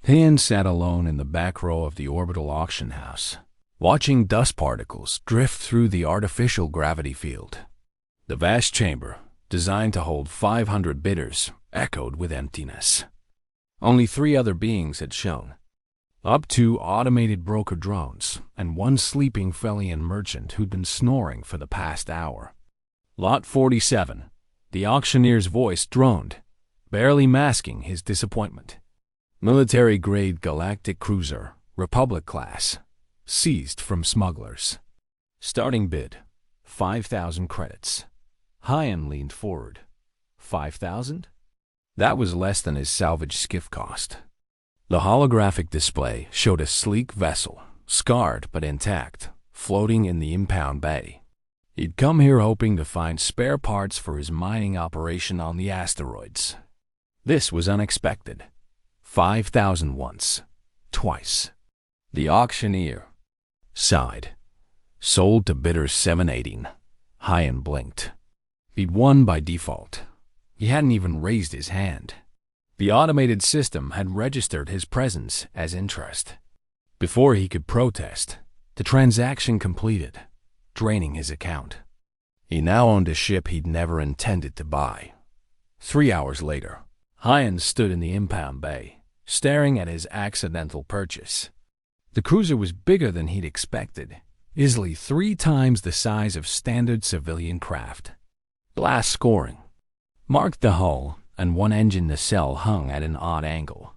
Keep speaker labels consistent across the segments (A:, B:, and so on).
A: Hayan sat alone in the back row of the orbital auction house, watching dust particles drift through the artificial gravity field. The vast chamber, designed to hold 500 bidders, echoed with emptiness. Only 3 other beings had shown. Up 2 automated broker drones and 1 sleeping Felian merchant who'd been snoring for the past hour. Lot 47. The auctioneer's voice droned, barely masking his disappointment. Military-grade Galactic cruiser, Republic class, seized from smugglers. Starting bid, 5,000 credits. Hayan leaned forward. 5,000? That was less than his salvage skiff cost. The holographic display showed a sleek vessel, scarred but intact, floating in the impound bay. He'd come here hoping to find spare parts for his mining operation on the asteroids. This was unexpected. 5,000 once, twice. The auctioneer sighed. Sold to bidder 718. Hayan blinked. He'd won by default. He hadn't even raised his hand. The automated system had registered his presence as interest. Before he could protest, the transaction completed, draining his account. He now owned a ship he'd never intended to buy. 3 hours later, Hayan stood in the impound bay, staring at his accidental purchase. The cruiser was bigger than he'd expected, easily 3 times the size of standard civilian craft. Blast scoring marked the hull, and 1 engine nacelle hung at an odd angle.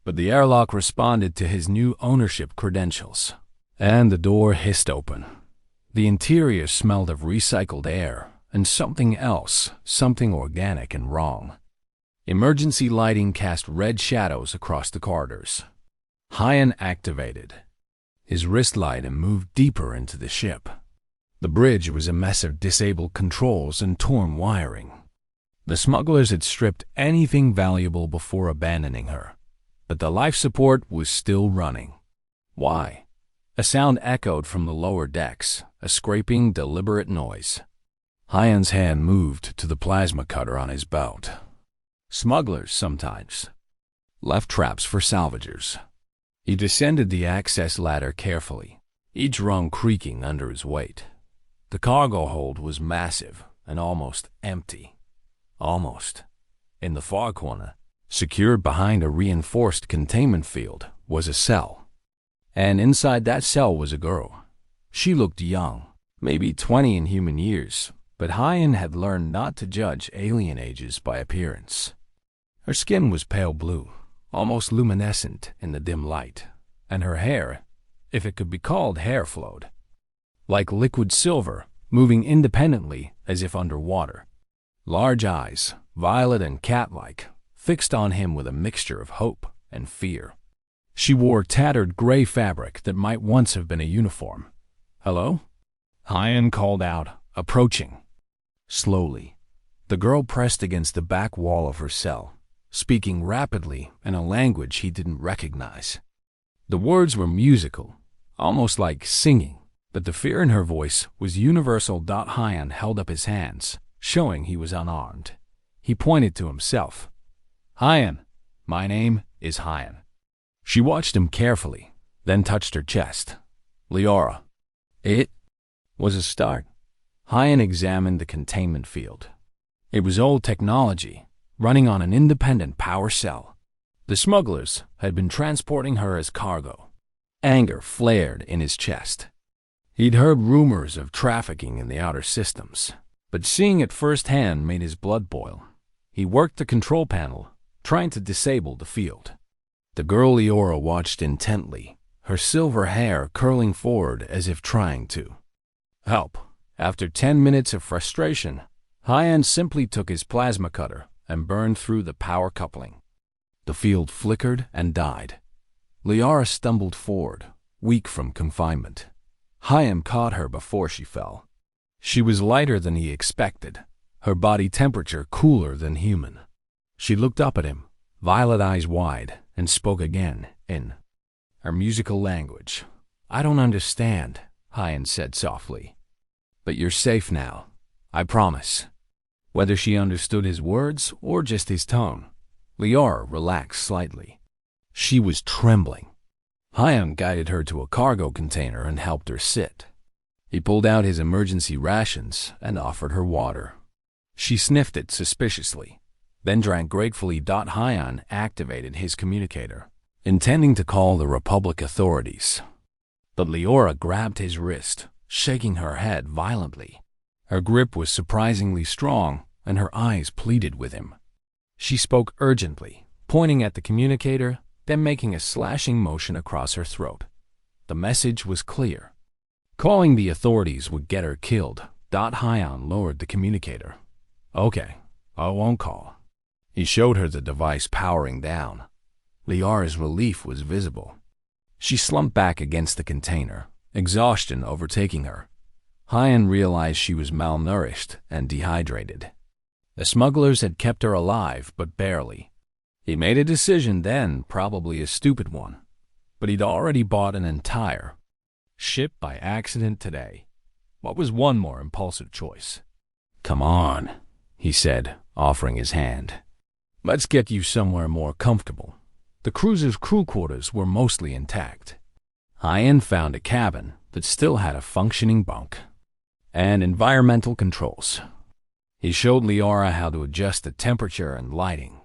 A: But the airlock responded to his new ownership credentials, and the door hissed open. The interior smelled of recycled air and something else, something organic and wrong. Emergency lighting cast red shadows across the corridors. Hayan activated his wrist light and moved deeper into the ship. The bridge was a mess of disabled controls and torn wiring. The smugglers had stripped anything valuable before abandoning her, but the life support was still running. Why? A sound echoed from the lower decks, a scraping, deliberate noise. Hayan's hand moved to the plasma cutter on his belt. Smugglers sometimes left traps for salvagers. He descended the access ladder carefully, each rung creaking under his weight. The cargo hold was massive and almost empty. Almost. In the far corner, secured behind a reinforced containment field, was a cell. And inside that cell was a girl. She looked young, maybe 20 in human years, but Hayan had learned not to judge alien ages by appearance. Her skin was pale blue, almost luminescent in the dim light, and her hair, if it could be called hair, flowed like liquid silver, moving independently as if underwater. Large eyes, violet and cat-like, fixed on him with a mixture of hope and fear. She wore tattered gray fabric that might once have been a uniform. "Hello?" Hayan called out, approaching. Slowly, the girl pressed against the back wall of her cell, speaking rapidly in a language he didn't recognize. The words were musical, almost like singing, but the fear in her voice was universal. Hayan held up his hands, showing he was unarmed. He pointed to himself. "Hayan, my name is Hayan." She watched him carefully, then touched her chest. "Liara." It was a start. Hayan examined the containment field. It was old technology, running on an independent power cell. The smugglers had been transporting her as cargo. Anger flared in his chest. He'd heard rumors of trafficking in the outer systems, but seeing it firsthand made his blood boil. He worked the control panel, trying to disable the field. The girl Liara watched intently, her silver hair curling forward as if trying to help. After 10 minutes of frustration, Hayan simply took his plasma cutter and burned through the power coupling. The field flickered and died. Liara stumbled forward, weak from confinement. Hayan caught her before she fell. She was lighter than he expected, her body temperature cooler than human. She looked up at him, violet eyes wide, and spoke again in her musical language. "I don't understand," Hayan said softly. "But you're safe now, I promise." Whether she understood his words or just his tone, Liara relaxed slightly. She was trembling. Hyan guided her to a cargo container and helped her sit. He pulled out his emergency rations and offered her water. She sniffed it suspiciously, then drank gratefully. Hyan activated his communicator, intending to call the Republic authorities. But Leora grabbed his wrist, shaking her head violently. Her grip was surprisingly strong, and her eyes pleaded with him. She spoke urgently, pointing at the communicator, then making a slashing motion across her throat. The message was clear. Calling the authorities would get her killed. Hyan lowered the communicator. Okay, I won't call. He showed her the device powering down. Leora's relief was visible. She slumped back against the container, exhaustion overtaking her. Hyan realized she was malnourished and dehydrated. The smugglers had kept her alive, but barely. He made a decision then, probably a stupid one, but he'd already bought an entire ship by accident today. What was one more impulsive choice? Come on, he said, offering his hand. Let's get you somewhere more comfortable. The cruiser's crew quarters were mostly intact. Hyan found a cabin that still had a functioning bunk and environmental controls. He showed Leora how to adjust the temperature and lighting.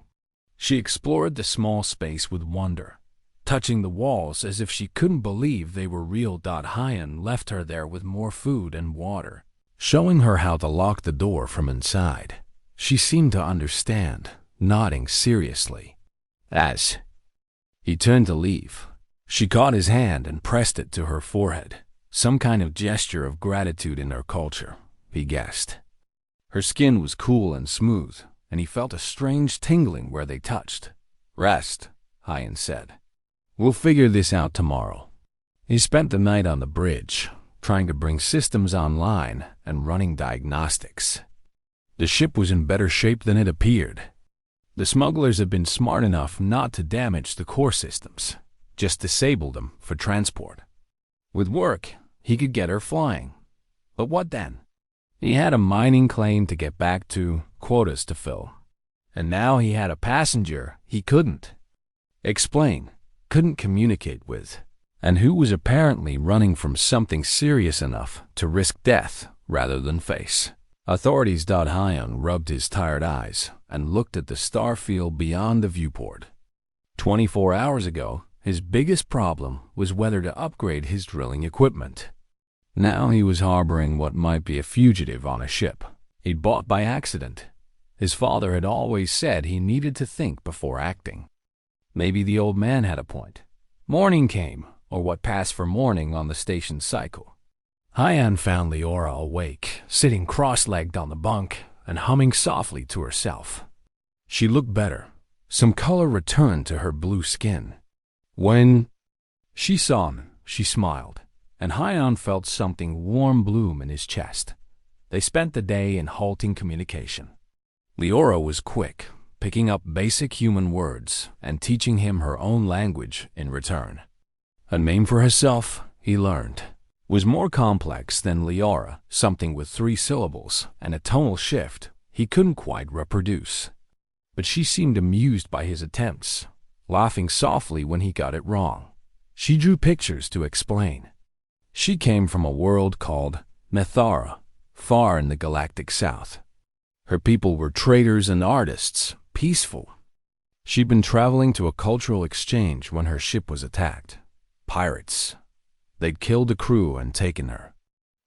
A: She explored the small space with wonder, touching the walls as if she couldn't believe they were real. Hyan left her there with more food and water, showing her how to lock the door from inside. She seemed to understand, nodding seriously. As he turned to leave, she caught his hand and pressed it to her forehead, some kind of gesture of gratitude in their culture, he guessed. Her skin was cool and smooth, and he felt a strange tingling where they touched. Rest, Hyan said. We'll figure this out tomorrow. He spent the night on the bridge, trying to bring systems online and running diagnostics. The ship was in better shape than it appeared. The smugglers had been smart enough not to damage the core systems, just disable them for transport. With work, he could get her flying. But what then? He had a mining claim to get back to, quotas to fill. And now he had a passenger he couldn't explain, couldn't communicate with, and who was apparently running from something serious enough to risk death rather than face. Authorities. Hyan rubbed his tired eyes and looked at the star field beyond the viewport. 24 hours ago, his biggest problem was whether to upgrade his drilling equipment. Now he was harboring what might be a fugitive on a ship he'd bought by accident. His father had always said he needed to think before acting. Maybe the old man had a point. Morning came, or what passed for morning on the station cycle. Hyan found Leora awake, sitting cross-legged on the bunk and humming softly to herself. She looked better. Some color returned to her blue skin. When she saw him, she smiled, and Hyan felt something warm bloom in his chest. They spent the day in halting communication. Leora was quick, picking up basic human words and teaching him her own language in return. A name for herself, he learned, was more complex than Leora, something with 3 syllables and a tonal shift he couldn't quite reproduce. But she seemed amused by his attempts, laughing softly when he got it wrong. She drew pictures to explain. She came from a world called Methara, far in the galactic south. Her people were traders and artists, peaceful. She'd been traveling to a cultural exchange when her ship was attacked. Pirates. They'd killed the crew and taken her,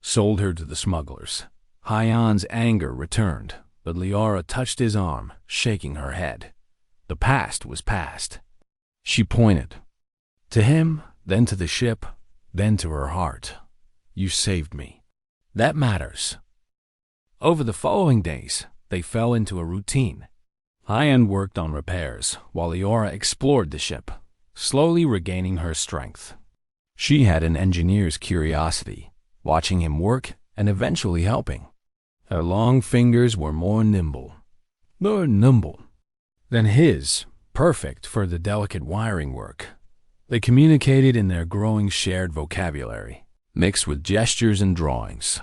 A: sold her to the smugglers. Hyan's anger returned, but Leora touched his arm, shaking her head. The past was past. She pointed. To him, then to the ship, then to her heart. You saved me. That matters. Over the following days, they fell into a routine. Hyan worked on repairs, while Leora explored the ship, slowly regaining her strength. She had an engineer's curiosity, watching him work and eventually helping. Her long fingers were more nimble than his, perfect for the delicate wiring work. They communicated in their growing shared vocabulary, mixed with gestures and drawings.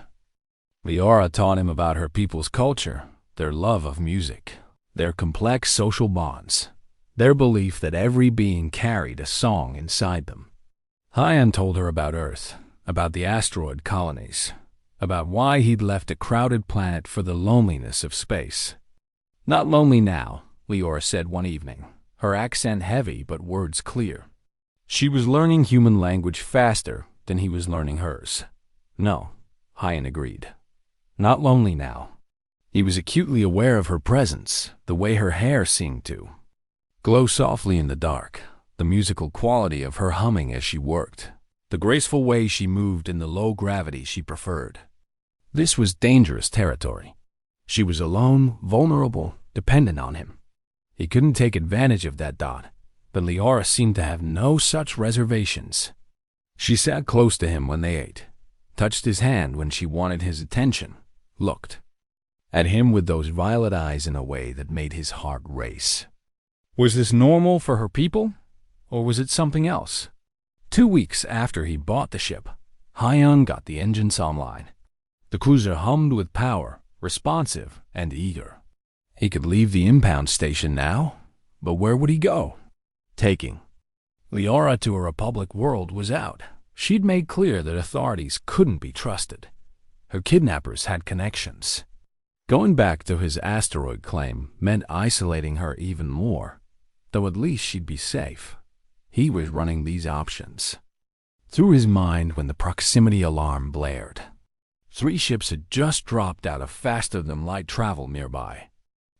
A: Leora taught him about her people's culture, their love of music, their complex social bonds. their belief that every being carried a song inside them. Hyan told her about Earth, about the asteroid colonies, about why he'd left a crowded planet for the loneliness of space. "Not lonely now," Leora said one evening, her accent heavy but words clear. She was learning human language faster than he was learning hers. "No," Hyan agreed. "Not lonely now." He was acutely aware of her presence, the way her hair seemed to glow softly in the dark, the musical quality of her humming as she worked, the graceful way she moved in the low gravity she preferred. This was dangerous territory. She was alone, vulnerable, dependent on him. He couldn't take advantage of that dot, but Leora seemed to have no such reservations. She sat close to him when they ate, touched his hand when she wanted his attention, looked at him with those violet eyes in a way that made his heart race. Was this normal for her people, or was it something else? 2 weeks after he bought the ship, Hyan got the engines online. The cruiser hummed with power, responsive and eager. He could leave the impound station now, but where would he go? Taking Leora to a Republic world was out. She'd made clear that authorities couldn't be trusted. Her kidnappers had connections. Going back to his asteroid claim meant isolating her even more, though at least she'd be safe. He was running these options through his mind when the proximity alarm blared. 3 ships had just dropped out of faster-than-light travel nearby.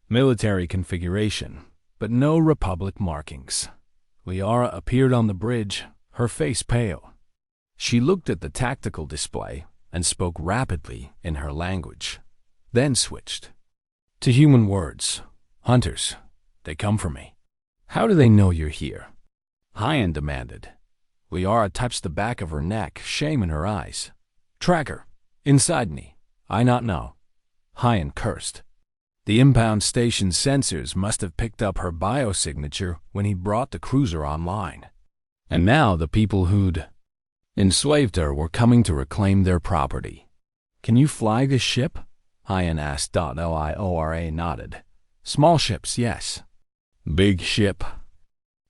A: Military configuration, but no Republic markings. Leora appeared on the bridge, her face pale. She looked at the tactical display and spoke rapidly in her language, then switched to human words. "Hunters, they come for me." "How do they know you're here?" Hyan demanded. Leora touched the back of her neck, shame in her eyes. "Tracker, inside me. I not know." Hyan cursed. The impound station's sensors must have picked up her biosignature when he brought the cruiser online. And now the people who'd enslaved her were coming to reclaim their property. "Can you fly this ship?" Hyan asked. Liora nodded. "Small ships, yes." "Big ship?"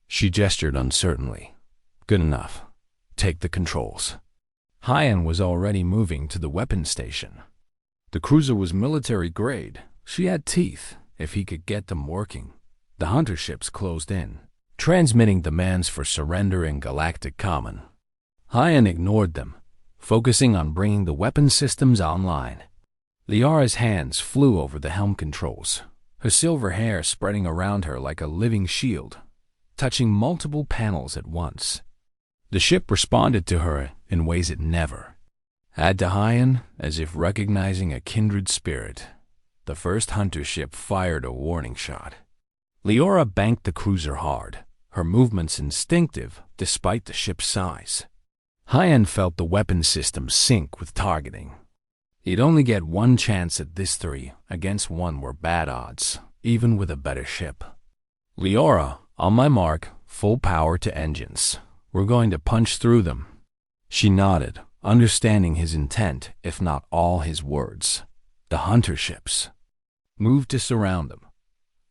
A: She gestured uncertainly. "Good enough. Take the controls." Hyan was already moving to the weapons station. The cruiser was military grade. She had teeth, if he could get them working. The hunter ships closed in, transmitting demands for surrender in Galactic Common. Hyan ignored them, focusing on bringing the weapon systems online. Leora's hands flew over the helm controls, her silver hair spreading around her like a living shield, touching multiple panels at once. The ship responded to her in ways it never had to Hyan, as if recognizing a kindred spirit. The first hunter ship fired a warning shot. Leora banked the cruiser hard, her movements instinctive despite the ship's size. Hyan felt the weapon system sync with targeting. He'd only get one chance at this 3 against 1 were bad odds, even with a better ship. "Leora, on my mark, full power to engines. We're going to punch through them." She nodded, understanding his intent, if not all his words. The hunter ships moved to surround them.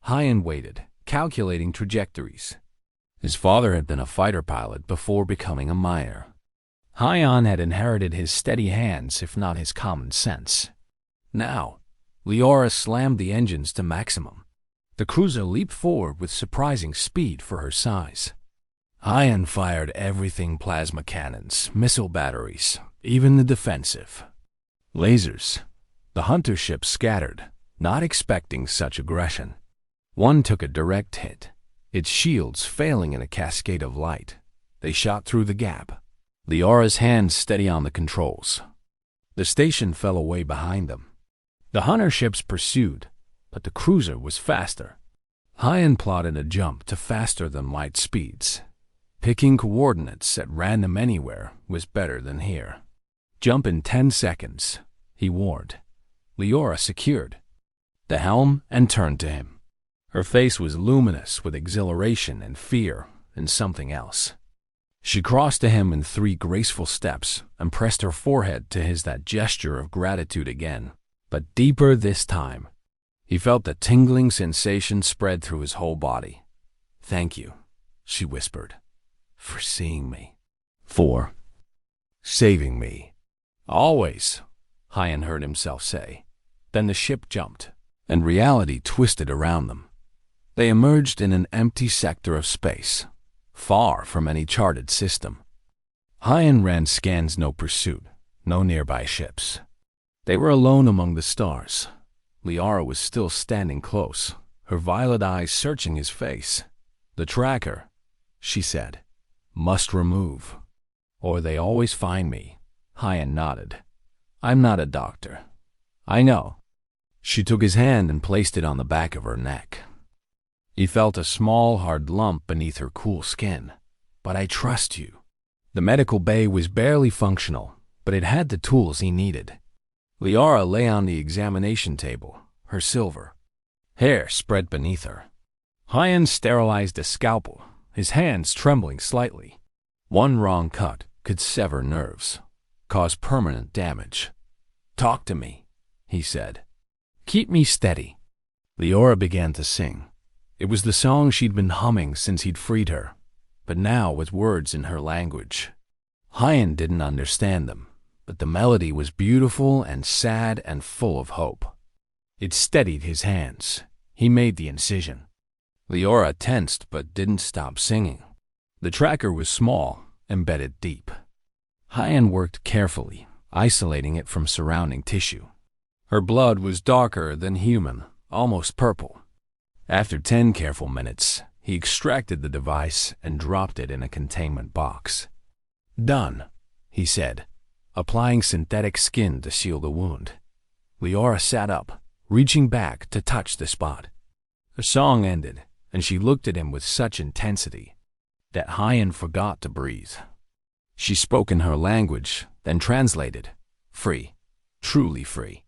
A: Hyan waited, calculating trajectories. His father had been a fighter pilot before becoming a miner. Hyan had inherited his steady hands, if not his common sense. Now, Leora slammed the engines to maximum. The cruiser leaped forward with surprising speed for her size. Hyan fired everything: plasma cannons, missile batteries, even the defensive lasers. The hunter ships scattered, not expecting such aggression. One took a direct hit, its shields failing in a cascade of light. They shot through the gap, Leora's hands steady on the controls. The station fell away behind them. The hunter ships pursued, but the cruiser was faster. Hyan plotted a jump to faster-than-light speeds. Picking coordinates at random anywhere was better than here. "Jump in 10 seconds, he warned. Leora secured the helm and turned to him. Her face was luminous with exhilaration and fear and something else. She crossed to him in 3 graceful steps and pressed her forehead to his, that gesture of gratitude again, but deeper this time. He felt the tingling sensation spread through his whole body. Thank you, she whispered, for seeing me. For saving me. Always, Hyan heard himself say. Then the ship jumped, and reality twisted around them. They emerged in an empty sector of space, far from any charted system. Hyan ran scans, no pursuit, no nearby ships. They were alone among the stars. Liara was still standing close, her violet eyes searching his face. The tracker, she said, must remove, or they always find me. Hyan nodded. I'm not a doctor. I know. She took his hand and placed it on the back of her neck. He felt a small, hard lump beneath her cool skin. But I trust you. The medical bay was barely functional, but it had the tools he needed. Liara lay on the examination table, her silver hair spread beneath her. Hyan sterilized a scalpel, his hands trembling slightly. One wrong cut could sever nerves, cause permanent damage. Talk to me, he said. Keep me steady. Liara began to sing. It was the song she'd been humming since he'd freed her, but now with words in her language. Hyan didn't understand them, but the melody was beautiful and sad and full of hope. It steadied his hands. He made the incision. Liara tensed but didn't stop singing. The tracker was small, embedded deep. Hyan worked carefully, isolating it from surrounding tissue. Her blood was darker than human, almost purple. After 10 careful minutes, he extracted the device and dropped it in a containment box. Done, he said, applying synthetic skin to seal the wound. Liara sat up, reaching back to touch the spot. Her song ended, and she looked at him with such intensity that Hyan forgot to breathe. She spoke in her language, then translated, free, truly free,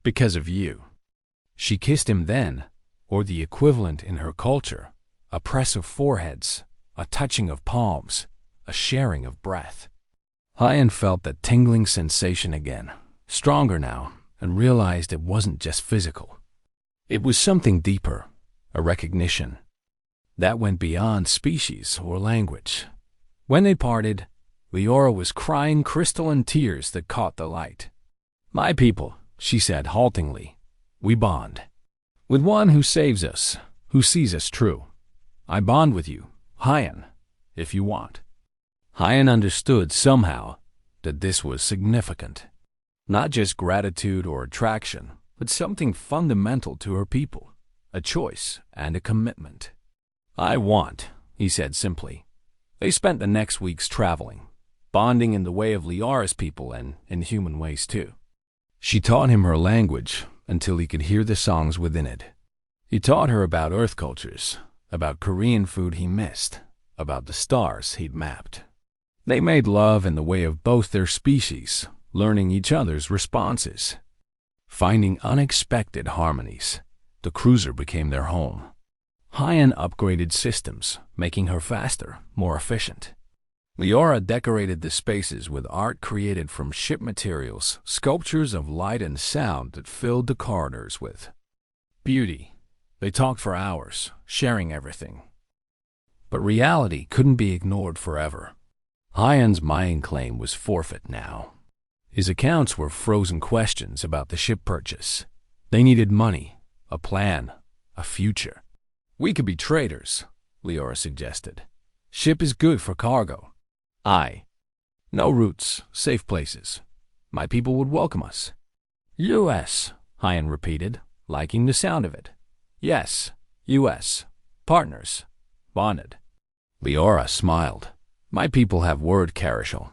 A: because of you. She kissed him then, or the equivalent in her culture, a press of foreheads, a touching of palms, a sharing of breath. Hyan felt that tingling sensation again, stronger now, and realized it wasn't just physical. It was something deeper, a recognition that went beyond species or language. When they parted, Liara was crying crystalline tears that caught the light. My people, she said haltingly, we bond. With one who saves us, who sees us true. I bond with you, Hyan, if you want. Hyan understood somehow that this was significant. Not just gratitude or attraction, but something fundamental to her people, a choice and a commitment. I want, he said simply. They spent the next weeks traveling, bonding in the way of Liara's people and in human ways too. She taught him her language until he could hear the songs within it. He taught her about Earth cultures, about Korean food he missed, about the stars he'd mapped. They made love in the way of both their species, learning each other's responses. Finding unexpected harmonies, the cruiser became their home. Hyan upgraded systems, making her faster, more efficient. Liara decorated the spaces with art created from ship materials, sculptures of light and sound that filled the corridors with beauty. They talked for hours, sharing everything. But reality couldn't be ignored forever. Hyan's mining claim was forfeit now. His accounts were frozen questions about the ship purchase. They needed money, a plan, a future. We could be traders, Liara suggested. Ship is good for cargo. No routes, safe places. My people would welcome us. U.S., Hyan repeated, liking the sound of it. Yes, U.S. Partners. Bonded. Liara smiled. My people have word Karishal.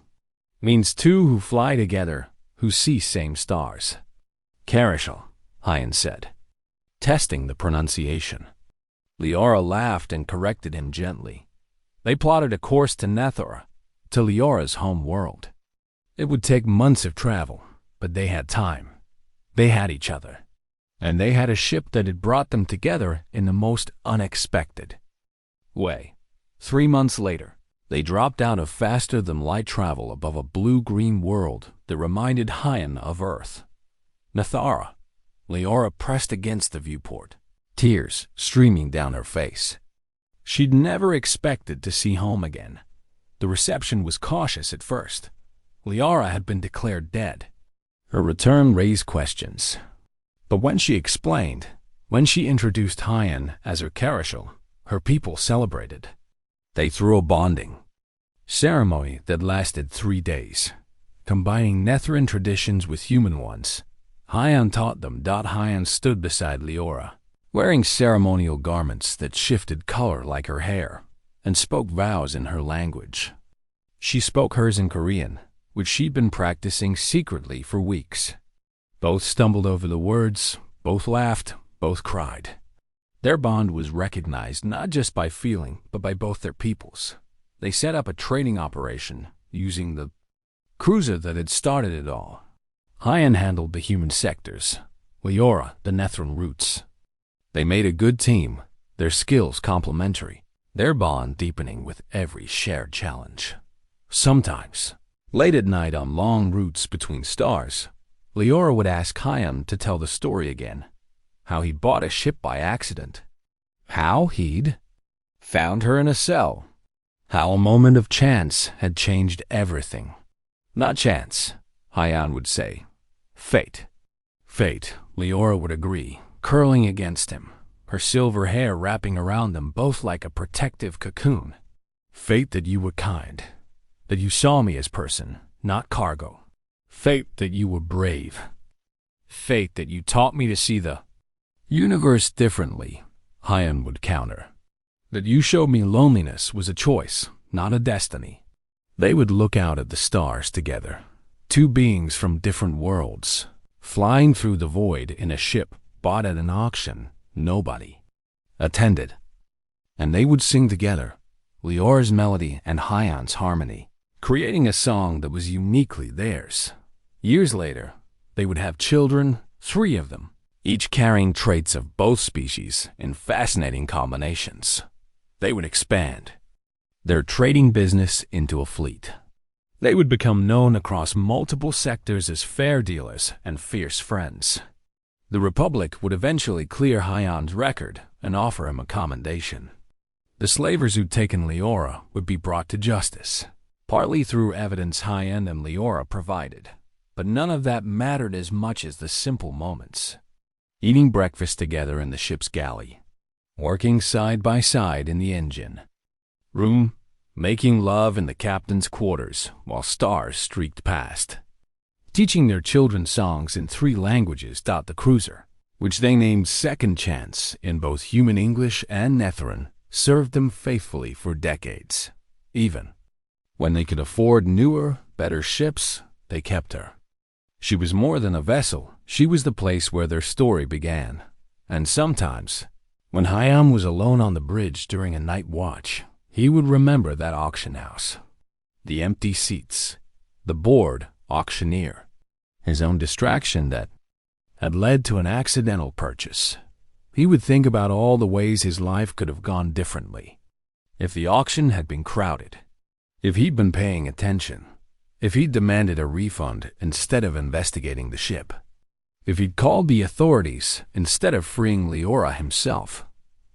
A: Means two who fly together, who see same stars. Karishal, Hyan said, testing the pronunciation. Liara laughed and corrected him gently. They plotted a course to Nethor, to Liara's home world. It would take months of travel, but they had time. They had each other. And they had a ship that had brought them together in the most unexpected way. 3 months later, they dropped out of faster-than-light travel above a blue-green world that reminded Hyan of Earth. Nethara. Liara pressed against the viewport, tears streaming down her face. She'd never expected to see home again. The reception was cautious at first. Liara had been declared dead. Her return raised questions. But when she explained, when she introduced Hyan as her Karashal, her people celebrated. They threw a bonding ceremony that lasted 3 days, combining Nethran traditions with human ones. Hyan taught them. Hyan stood beside Liora, wearing ceremonial garments that shifted color like her hair, and spoke vows in her language. She spoke hers in Korean, which she'd been practicing secretly for weeks. Both stumbled over the words, both laughed, both cried. Their bond was recognized not just by feeling, but by both their peoples. They set up a trading operation using the cruiser that had started it all. Hyan handled the human sectors, Liora the Nethran routes. They made a good team, their skills complementary, their bond deepening with every shared challenge. Sometimes, late at night on long routes between stars, Liora would ask Hyan to tell the story again. How he bought a ship by accident. How he'd found her in a cell. How a moment of chance had changed everything. Not chance, Hyan would say. Fate. Fate, Liora would agree, curling against him, her silver hair wrapping around them both like a protective cocoon. Fate that you were kind, that you saw me as person, not cargo. Fate that you were brave. Fate that you taught me to see the universe differently, Hyan would counter. That you showed me loneliness was a choice, not a destiny. They would look out at the stars together, two beings from different worlds, flying through the void in a ship bought at an auction nobody attended. And they would sing together, Liora's melody and Hyan's harmony, creating a song that was uniquely theirs. Years later, they would have children, 3 of them, each carrying traits of both species in fascinating combinations. They would expand their trading business into a fleet. They would become known across multiple sectors as fair dealers and fierce friends. The Republic would eventually clear Hyan's record and offer him a commendation. The slavers who'd taken Liora would be brought to justice, partly through evidence Hyan and Liora provided. But none of that mattered as much as the simple moments. Eating breakfast together in the ship's galley, working side by side in the engine room, making love in the captain's quarters while stars streaked past, teaching their children songs in 3 languages. The cruiser, which they named Second Chance in both human English and Nethran, served them faithfully for decades. Even when they could afford newer, better ships, they kept her. She was more than a vessel. She was the place where their story began. And sometimes, when Hyan was alone on the bridge during a night watch, he would remember that auction house, the empty seats, the bored auctioneer, his own distraction that had led to an accidental purchase. He would think about all the ways his life could have gone differently. If the auction had been crowded, if he'd been paying attention, if he'd demanded a refund instead of investigating the ship, if he'd called the authorities instead of freeing Liora himself,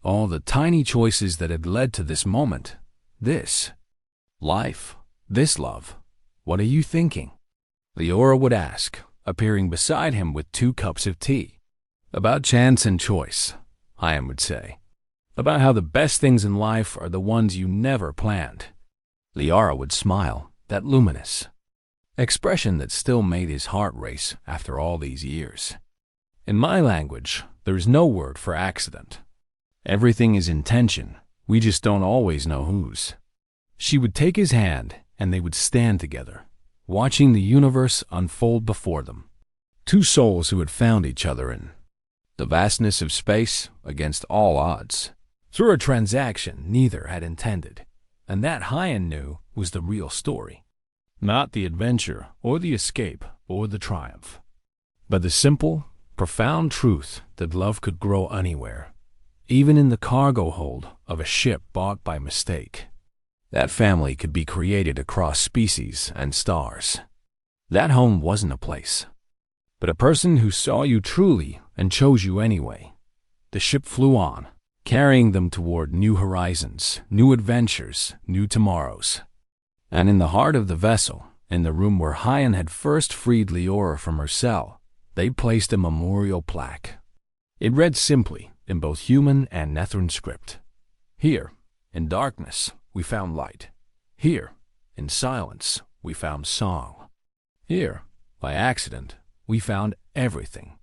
A: all the tiny choices that had led to this moment, this life, this love, what are you thinking? Liora would ask, appearing beside him with 2 cups of tea. About chance and choice, Hyan would say. About how the best things in life are the ones you never planned. Liara would smile, that luminous expression that still made his heart race after all these years. In my language, there is no word for accident. Everything is intention, we just don't always know whose. She would take his hand, and they would stand together, watching the universe unfold before them. 2 souls who had found each other in the vastness of space against all odds, through a transaction neither had intended, and that Hyan knew was the real story. Not the adventure, or the escape, or the triumph, but the simple, profound truth that love could grow anywhere, even in the cargo hold of a ship bought by mistake. That family could be created across species and stars. That home wasn't a place, but a person who saw you truly and chose you anyway. The ship flew on, carrying them toward new horizons, new adventures, new tomorrows. And in the heart of the vessel, in the room where Hyan had first freed Leora from her cell, they placed a memorial plaque. It read simply, in both human and Nethran script, "Here, in darkness, we found light. Here, in silence, we found song. Here, by accident, we found everything.